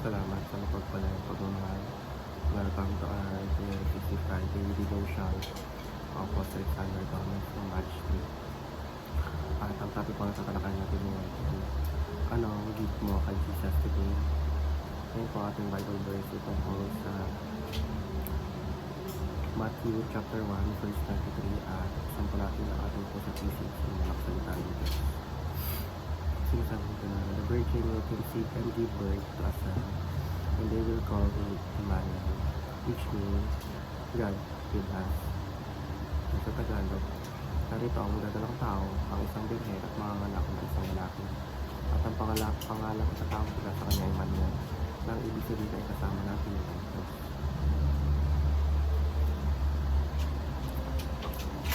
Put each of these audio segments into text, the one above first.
Salamat sa mapagpalang pagmamahal. Welcome to our 365 daily devotion of Apostle Alexander Thomas from March 3. At ang topic po na tatalakayan natin ngayon, ano ang gift mo kay Jesus today? Ngayon po ating Bible verse ito po sa Matthew chapter 1 verse 23 at sampo natin ang ating po sa thesis ng mga salita dito. Sinasabi ko na the virgin will conceive and give birth to a son, and they will call him Emmanuel, which means God with us. Sa Tagalog, narito ang dadalang tao, ang isang birhen at manganganak ng isang lalaki. At ang pangalan sa taong sila sa kanya Emmanuel, na ang ibig sabihin ay kasama natin ang Diyos.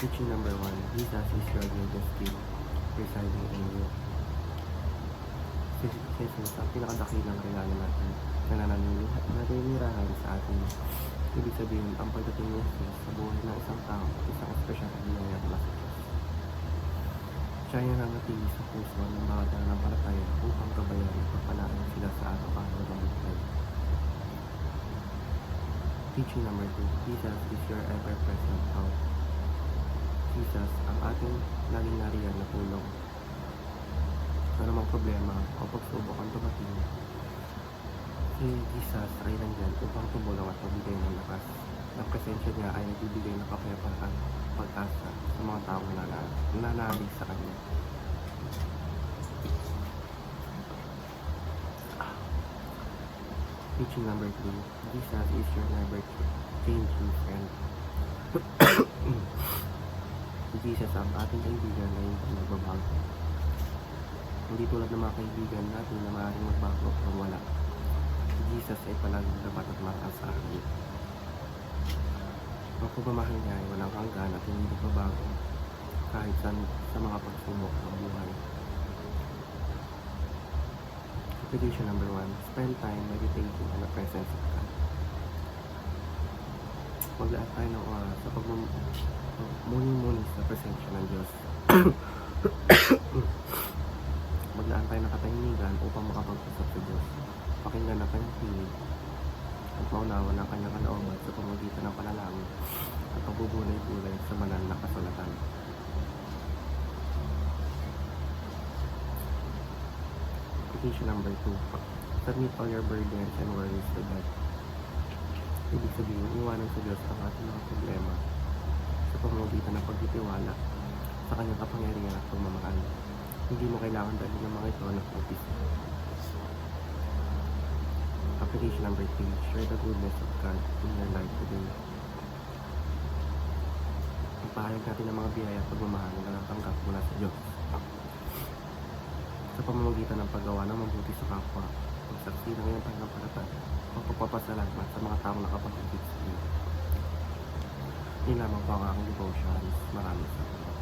Teaching number 1, Jesus is your greatest king, residing in you. Jesus ang pinakadakilang regalo natin na naninirahan sa atin. Ibig sabihin, ang pagdating ni Jesus sa buhay ng isang tao, isang espesyal na nangyayari sa Diyos. Siya yung nangatili sa puso ng mga nananampalataya upang gabayan at pagpalain sila sa araw-araw ng buhay. Teaching number 2, Jesus is your ever-present help. Jesus ang ating laging nariyan na tulong. Ano mang problema o pagsubok ang dumating, si Jesus ay nandyan upang tumulong at magbigay ng lakas. Ang presensya niya ay nagbibigay ng kapayapaan, pag-asa sa mga taong nananalig sa Kanya. Teaching number 3, Jesus is your never-changing friend. Jesus ang ating kaibigan na hindi nagbabago. Hindi tulad ng mga kaibigan natin na maaaring magbago o wala. Si Jesus ay palaging dapat at mahal sa akin. Ang pagmamahal niya ay walang hanggan at hindi nagbabago kahit sa mga pagsubok ng buhay. Petition number 1, spend time meditating on the presence of God. Maglaan tayo ng oras sa muni sa presensya ng Diyos. Maglaan tayo ng katahimikan upang makapag-usap sa Diyos. Pakinggan ang kanyang tinig at maunawa ng kanyang kalooban sa pamamagitan ng panalangin at pagbubulay-bulay sa banal na kasulatan. Petition number 2, submit all your burdens and worries to God. Ibig sabihin, iwanan sa Diyos ang ating mga problema sa pamamagitan ng pagtitiwala sa kanyang kapangyarihan at pagmamahal. Hindi mo kailangan dahil ng mga ito ng pag-isip. Application number 3, share the goodness of God in your life today. Ipahayag natin ang mga biyaya at pagmamahal na natatanggap mula sa Diyos sa pamamagitan ng paggawa ng mabuti sa kapwa, pagsaksi ng iyong pananampalataya, o pagpapasalamat sa mga taong nakapag-ibig sa iyo. Yun lamang po ang aking devotions. Maraming salamat.